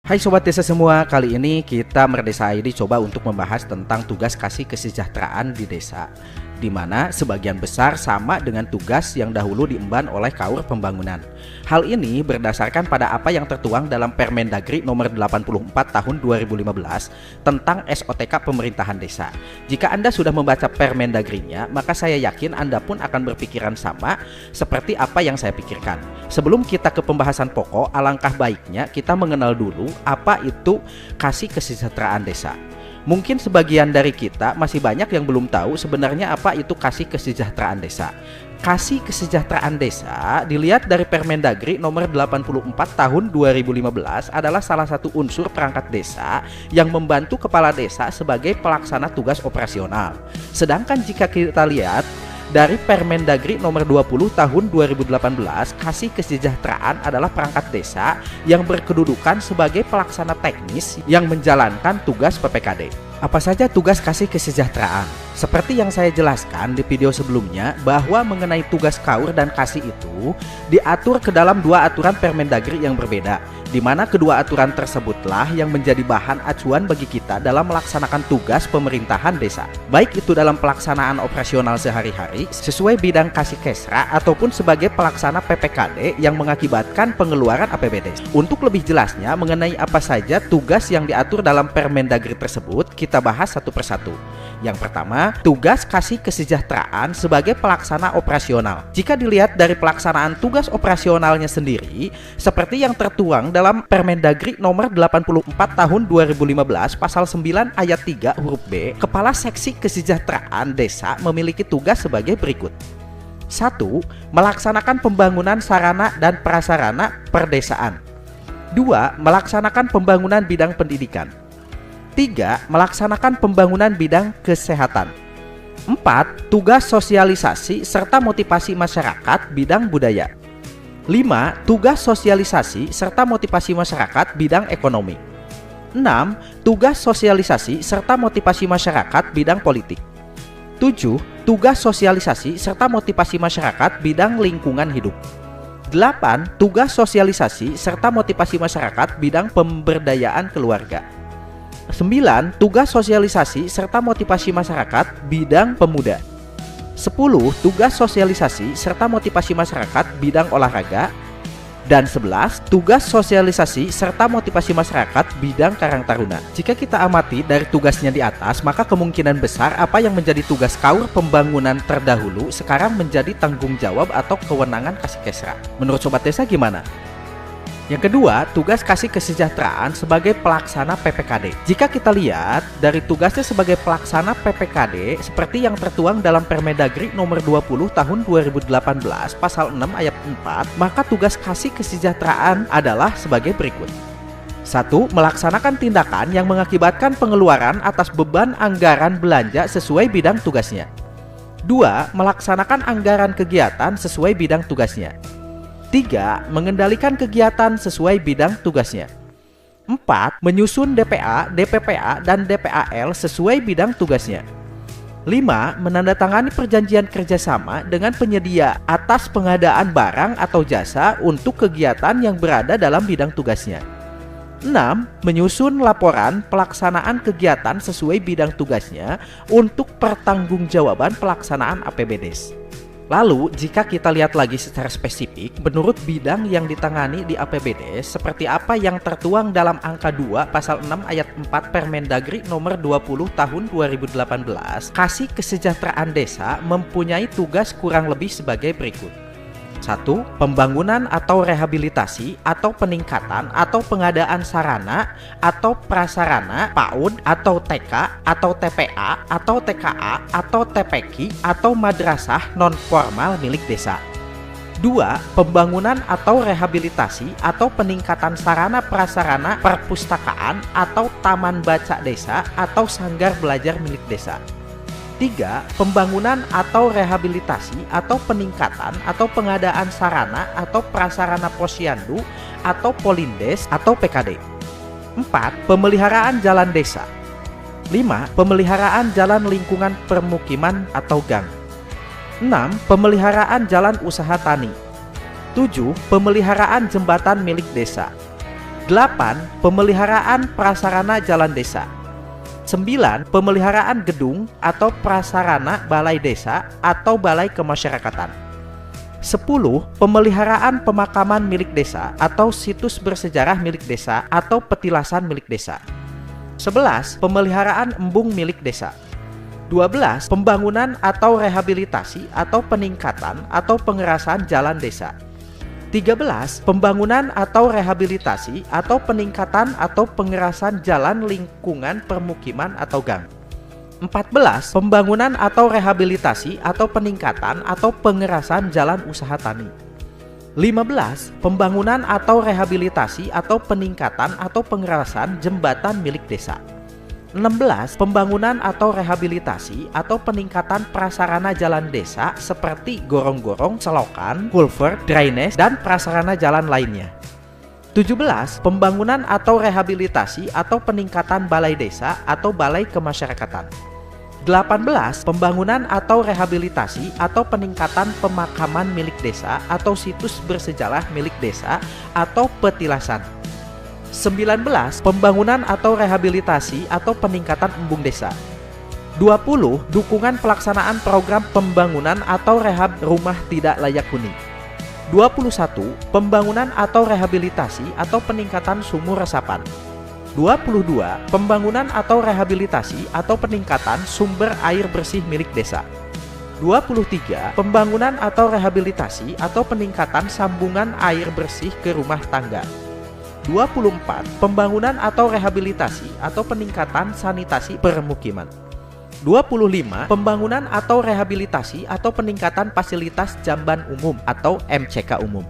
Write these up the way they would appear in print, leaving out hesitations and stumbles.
Hai Sobat Desa semua, kali ini kita Merdesa ID coba untuk membahas tentang tugas kasih kesejahteraan di desa, di mana sebagian besar sama dengan tugas yang dahulu diemban oleh KAUR Pembangunan. Hal ini berdasarkan pada apa yang tertuang dalam Permendagri nomor 84 tahun 2015 tentang SOTK Pemerintahan Desa. Jika Anda sudah membaca Permendagrinya, maka saya yakin Anda pun akan berpikiran sama seperti apa yang saya pikirkan. Sebelum kita ke pembahasan pokok, alangkah baiknya kita mengenal dulu apa itu kasih kesejahteraan desa. Mungkin sebagian dari kita masih banyak yang belum tahu sebenarnya apa itu kasih kesejahteraan desa. Kasih kesejahteraan desa dilihat dari Permendagri nomor 84 tahun 2015 adalah salah satu unsur perangkat desa yang membantu kepala desa sebagai pelaksana tugas operasional. Sedangkan jika kita lihat dari Permendagri nomor 20 tahun 2018, kasih kesejahteraan adalah perangkat desa yang berkedudukan sebagai pelaksana teknis yang menjalankan tugas PPKD. Apa saja tugas kasih kesejahteraan? Seperti yang saya jelaskan di video sebelumnya, bahwa mengenai tugas KAUR dan kasih itu diatur ke dalam dua aturan Permendagri yang berbeda, di mana kedua aturan tersebutlah yang menjadi bahan acuan bagi kita dalam melaksanakan tugas pemerintahan desa, baik itu dalam pelaksanaan operasional sehari-hari sesuai bidang kasih kesra ataupun sebagai pelaksana PPKD yang mengakibatkan pengeluaran APBD. Untuk lebih jelasnya mengenai apa saja tugas yang diatur dalam Permendagri tersebut, kita bahas satu persatu. Yang pertama, tugas kasih kesejahteraan sebagai pelaksana operasional. Jika dilihat dari pelaksanaan tugas operasionalnya sendiri, seperti yang tertuang dalam Permendagri nomor 84 tahun 2015 pasal 9 ayat 3 huruf B, Kepala Seksi Kesejahteraan Desa memiliki tugas sebagai berikut. 1. Melaksanakan pembangunan sarana dan prasarana perdesaan. 2. Melaksanakan pembangunan bidang pendidikan. 3. Melaksanakan pembangunan bidang kesehatan. 4. Tugas sosialisasi serta motivasi masyarakat bidang budaya. 5. Tugas sosialisasi serta motivasi masyarakat bidang ekonomi. 6. Tugas sosialisasi serta motivasi masyarakat bidang politik. 7. Tugas sosialisasi serta motivasi masyarakat bidang lingkungan hidup. 8. Tugas sosialisasi serta motivasi masyarakat bidang pemberdayaan keluarga. 9. Tugas sosialisasi serta motivasi masyarakat bidang pemuda. 10. Tugas sosialisasi serta motivasi masyarakat bidang olahraga. Dan 11. Tugas sosialisasi serta motivasi masyarakat bidang Karang Taruna. Jika kita amati dari tugasnya di atas, maka kemungkinan besar apa yang menjadi tugas KAUR Pembangunan terdahulu sekarang menjadi tanggung jawab atau kewenangan kasih kesra. Menurut Sobat Desa gimana? Yang kedua, tugas kasih kesejahteraan sebagai pelaksana PPKD. Jika kita lihat dari tugasnya sebagai pelaksana PPKD seperti yang tertuang dalam Permendagri nomor 20 tahun 2018 pasal 6 ayat 4, maka tugas kasih kesejahteraan adalah sebagai berikut. 1. Melaksanakan tindakan yang mengakibatkan pengeluaran atas beban anggaran belanja sesuai bidang tugasnya. 2. Melaksanakan anggaran kegiatan sesuai bidang tugasnya. 3. Mengendalikan kegiatan sesuai bidang tugasnya. 4. Menyusun DPA, DPPA, dan DPAL sesuai bidang tugasnya. 5. Menandatangani perjanjian kerjasama dengan penyedia atas pengadaan barang atau jasa untuk kegiatan yang berada dalam bidang tugasnya. 6. Menyusun laporan pelaksanaan kegiatan sesuai bidang tugasnya untuk pertanggungjawaban pelaksanaan APBDes. Lalu, jika kita lihat lagi secara spesifik, menurut bidang yang ditangani di APBD, seperti apa yang tertuang dalam angka 2 pasal 6 ayat 4 Permendagri nomor 20 tahun 2018, kasih kesejahteraan desa mempunyai tugas kurang lebih sebagai berikut. 1. Pembangunan atau rehabilitasi atau peningkatan atau pengadaan sarana atau prasarana PAUD atau TK atau TPA atau TKA atau TPQ atau madrasah non-formal milik desa. 2. Pembangunan atau rehabilitasi atau peningkatan sarana prasarana perpustakaan atau taman baca desa atau sanggar belajar milik desa. 3. Pembangunan atau rehabilitasi atau peningkatan atau pengadaan sarana atau prasarana posyandu atau polindes atau PKD. 4. Pemeliharaan jalan desa. 5. Pemeliharaan jalan lingkungan permukiman atau gang. 6. Pemeliharaan jalan usaha tani. 7. Pemeliharaan jembatan milik desa. 8. Pemeliharaan prasarana jalan desa. 9. Pemeliharaan gedung atau prasarana balai desa atau balai kemasyarakatan. 10. Pemeliharaan pemakaman milik desa atau situs bersejarah milik desa atau petilasan milik desa. 11. Pemeliharaan embung milik desa. 12. Pembangunan atau rehabilitasi atau peningkatan atau pengerasan jalan desa. 13. Pembangunan atau rehabilitasi atau peningkatan atau pengerasan jalan lingkungan permukiman atau gang. 14. Pembangunan atau rehabilitasi atau peningkatan atau pengerasan jalan usaha tani. 15. Pembangunan atau rehabilitasi atau peningkatan atau pengerasan jembatan milik desa. 16. Pembangunan atau rehabilitasi atau peningkatan prasarana jalan desa seperti gorong-gorong, selokan, kulvert, drainase, dan prasarana jalan lainnya. 17. Pembangunan atau rehabilitasi atau peningkatan balai desa atau balai kemasyarakatan. 18. Pembangunan atau rehabilitasi atau peningkatan pemakaman milik desa atau situs bersejarah milik desa atau petilasan. 19. Pembangunan atau rehabilitasi atau peningkatan embung desa. 20. Dukungan pelaksanaan program pembangunan atau rehab rumah tidak layak huni. 21. Pembangunan atau rehabilitasi atau peningkatan sumur resapan. 22. Pembangunan atau rehabilitasi atau peningkatan sumber air bersih milik desa. 23. Pembangunan atau rehabilitasi atau peningkatan sambungan air bersih ke rumah tangga. 24. Pembangunan atau rehabilitasi atau peningkatan sanitasi permukiman. 25. Pembangunan atau rehabilitasi atau peningkatan fasilitas jamban umum atau MCK umum.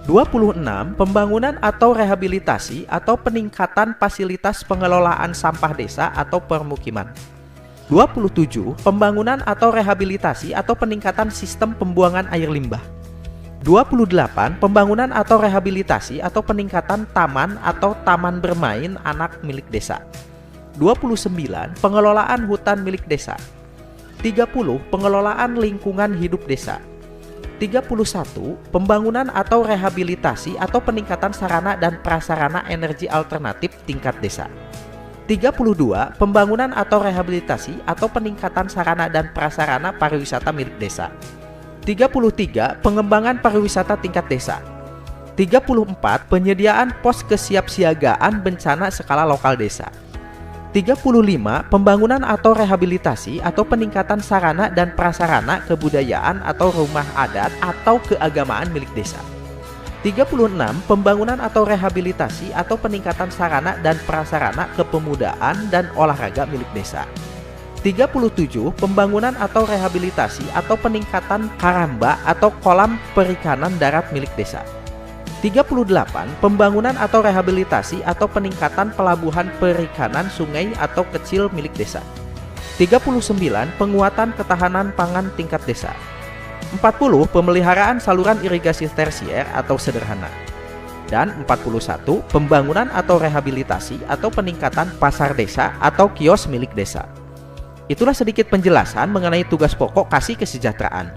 26. Pembangunan atau rehabilitasi atau peningkatan fasilitas pengelolaan sampah desa atau permukiman. 27. Pembangunan atau rehabilitasi atau peningkatan sistem pembuangan air limbah. 28. Pembangunan atau rehabilitasi atau peningkatan taman atau taman bermain anak milik desa. 29. Pengelolaan hutan milik desa. 30. Pengelolaan lingkungan hidup desa. 31. Pembangunan atau rehabilitasi atau peningkatan sarana dan prasarana energi alternatif tingkat desa. 32. Pembangunan atau rehabilitasi atau peningkatan sarana dan prasarana pariwisata milik desa. 33. Pengembangan pariwisata tingkat desa. 34. Penyediaan pos kesiapsiagaan bencana skala lokal desa. 35. Pembangunan atau rehabilitasi atau peningkatan sarana dan prasarana kebudayaan atau rumah adat atau keagamaan milik desa. 36. Pembangunan atau rehabilitasi atau peningkatan sarana dan prasarana kepemudaan dan olahraga milik desa. 37. Pembangunan atau rehabilitasi atau peningkatan karamba atau kolam perikanan darat milik desa. 38. Pembangunan atau rehabilitasi atau peningkatan pelabuhan perikanan sungai atau kecil milik desa. 39. Penguatan ketahanan pangan tingkat desa. 40. Pemeliharaan saluran irigasi tersier atau sederhana. Dan 41. Pembangunan atau rehabilitasi atau peningkatan pasar desa atau kios milik desa. Itulah sedikit penjelasan mengenai tugas pokok Kasih Kesejahteraan.